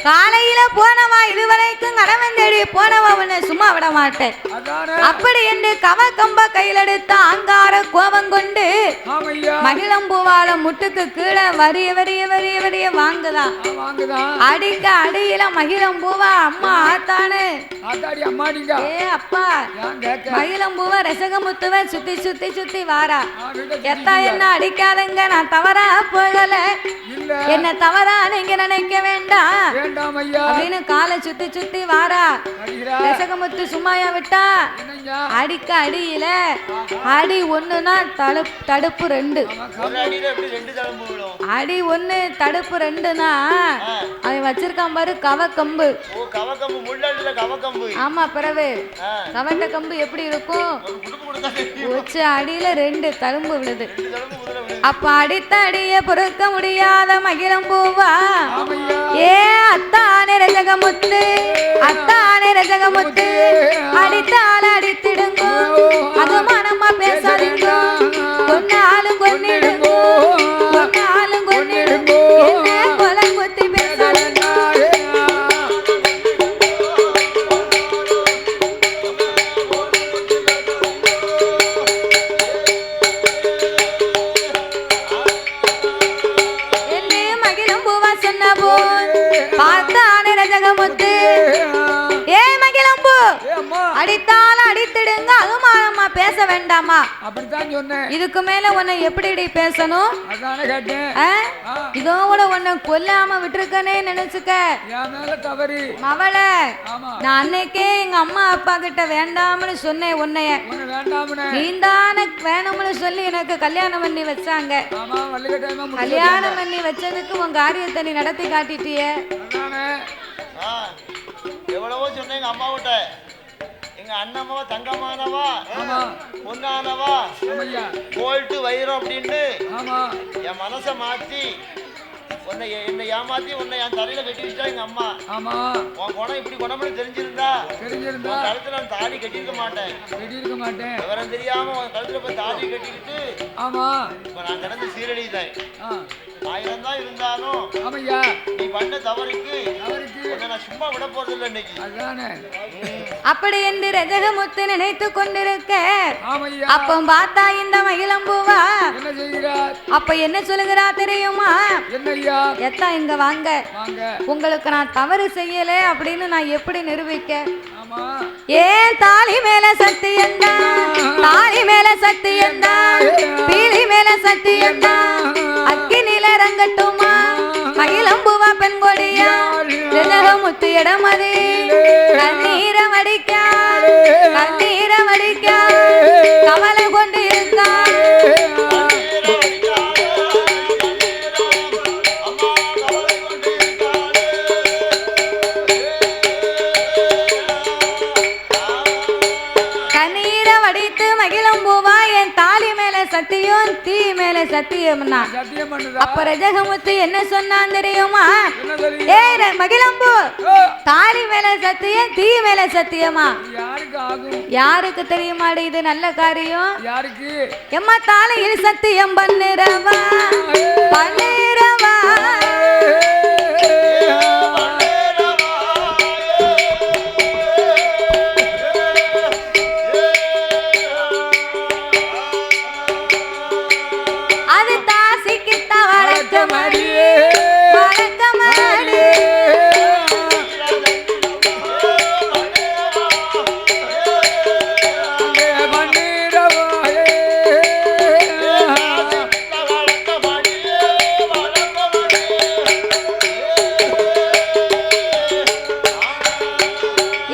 காலையில போனவா இதுவரைக்கும் கணவன் தேடி போனவா உன்னை சும்மா விட மாட்டேன். அப்படி என்று கவக்கம்ப கையில் எடுத்த அங்கார கோபம் கொண்டு மகிழம்பூவால முட்டுக்கு கீழே வரிய வரிய வரிய வரிய வாங்குதான். அடிக்க அடியில மகிழம்பூவா அம்மா ஆத்தானு ஏ அப்பா மகிழம்பூவா ரசகமுத்துவ சுத்தி சுத்தி சுத்தி வாரா. எத்தா என்ன அடிக்காதங்க, நான் தவறா போகல, என்ன தவறா நீங்க நினைக்க வேண்டாம் அப்படின்னு காலை சுத்தி சுத்தி வாரா. ரசகமுத்து சும்மாயா விட்டா, அடிக்க அடியில அடி ஒண்ணுனா தடுப்பு ரெண்டு, அடி ஒண்ணு தடுப்பு ரெண்டுனா அவன் வச்சிருக்கான் பாரு கவக்கம்பு. ஆமா பிறகு கவட்ட கம்பு எப்படி இருக்கும், வச்சு அடியில ரெண்டு தழும்பு விழுது. அப்ப அடித்த அடிய பொறுக்க முடியாத மகிழம்பூவா ஏ அத்தானே ரசகமுத்து, அத்தானே ரசகமுத்து அடித்தால அடித்திடுங்கோ, அகுமானமா பேசாதீங்க, கொன்னாலும் கொன்னிடுங்கோ, கொன்னாலும் கொன்னிடுங்கோ, என்ன கொலை குத்தி பேசாதீங்க. அடித்தால அடித்திடுங்க, அகுமானமா பேச வேண்டாமா? அப்படித்தான் சொன்னேன். இதுக்கு மேல உன்னை எப்படி பேசணும்? இதோட உன்னை கொல்லாம விட்டுருக்கனே நினைச்சுக்க. மவள நான் அன்னைக்கே எங்க அம்மா அப்பா கிட்ட வேண்டாம்னு சொன்னேன் உன்னைய, நீந்தான வேணும்னு சொல்லி எனக்கு கல்யாணம் பண்ணி வச்சாங்க. கல்யாணம் பண்ணி வச்சதுக்கு உன் காரியத்தை நீ நடத்தி காட்டிட்டிய. எவ்வளவோ சொன்னேன் எங்க அம்மாவிட்ட, எங்க அண்ணம்மாவா தங்கமானவா பொண்ணானவா கோல்ட்டு வைரம் அப்படின்னு என் மனசை மாத்தி என்னை ஏமாத்தி உன்னை என் தலையில கட்டி வச்சா எங்க அம்மா. உன் குணம் இப்படி குணம்னு தெரிஞ்சிருந்தா கழுத்துல நான் தாலி கட்டிருக்க மாட்டேன். விவரம் தெரியாம உன் கழுத்துல போய் தாலி கட்டிக்கிட்டு இப்ப நான் கிடந்து சீரழிதான். 1000 தான் இருந்தாலும் நீ பண்ண தவறுக்கு நான் சும்மா விட போறதில்லை இன்னைக்கு. அப்படி என்று ரஜகமுத்து நினைத்து கொண்டிருக்க அப்ப பார்த்தா இந்த மகிழம்பூவா அப்ப என்ன சொல்லுகிறா தெரியுமா? எத்தா இங்க வாங்க, உங்களுக்கு நான் தவறு செய்யல அப்படின்னு நான் எப்படி நிரூபிக்க? ஏன் தாலி மேல சத்தியந்தா, தாலி மேல சத்தியந்தா, பீலி மேல சத்தியந்தா, அக்கினில ரங்கட்டுமா மகிழம்பூவா பெண் கொடியா ரஜகமுத்து இடமதி கண்ணீர வடிக்கா, கண்ணீர வடிக்கா, கவலை கொண்டு இருக்கா. கண்ணீர வடித்து மகிழம்பூவா என் தாலி மேல சத்தியம் தீ மேல மேல சத்தியம்னா சத்தியம் பண்ணுதா அப்ப ரஜகமுத்து என்ன சொன்னான் தெரியுமா? ஏ மகிழம்பு, தாலி மேல சத்தியம், தீ மேல சத்தியமா? யாருக்கு ஆகும்? யாருக்கு தெரியுமாடி இது நல்ல காரியம்? யாருக்கு? எம்மா தாலியில் சத்தியம் பண்ணுறவா பண்ணுறவா அது தாசிக்கிட்ட வழக்கமடி வழக்கமடி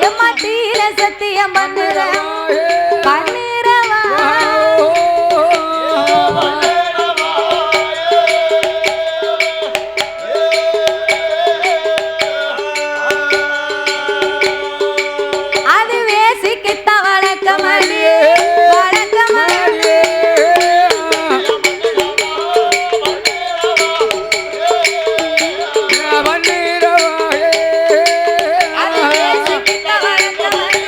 எம்மா தீர சத்தியம் பண்ணுறவா பண்ணுறவா அது வேசிக்கிட்ட வழக்கமடி வழக்கமடி அது வேசிக்கிட்ட வழக்கமடி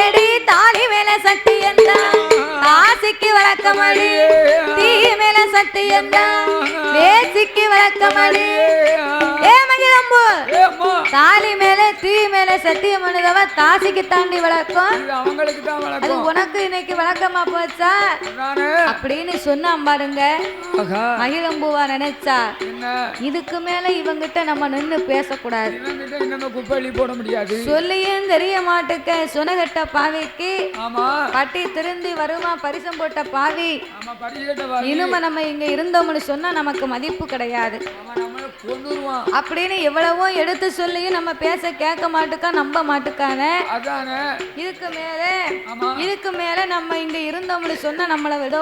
ஏடி தாலி மேல சத்தியந்தான் ஆசிக்கு வழக்கமடி தீ மேல சத்தியந்தான் வேசிக்கு வழக்கமடி ஏ மகிழம்பு தாலி மேல தீ மேல சத்தியம் பண்ணுதவ தாசிக்கு தாண்டி வழக்கம் அவங்களுக்கு தான் அது வழக்கம். உனக்கு இன்னைக்கு வழக்கமா போச்சா அப்படின்னு சொன்னான் பாருங்க. மகிழம்பூவா நினைச்சா என்ன இதுக்கு மேல இவங்கிட்ட நம்ம நின்னு பேசக்கூடாது, இவங்கிட்ட இன்னும் குப்பைலி போட முடியாது. சொல்லியும் தெரிய மாட்டுக்க சுனகட்ட பாவிக்கு ஆமா பட்டி திருந்தி வருமா பரிசம் போட்ட பாவி ஆமா பரிசுகிட்ட வா. இனிமே நம்ம இங்க இருந்தோம்னு சொன்னா நமக்கு மதிப்பு கிடையாது அவன் நம்மள கொண்டுருவான். அப்படின்னு எவ்வளவோ எடுத்து சொல்லியும் நம்ம பேச கேட்க மாட்டுக்கா நம்ப மாட்டுக்கானே. அதானே இதுக்கு மேல நம்ம இங்க இருந்தோம்னு சொன்னா நம்மள விட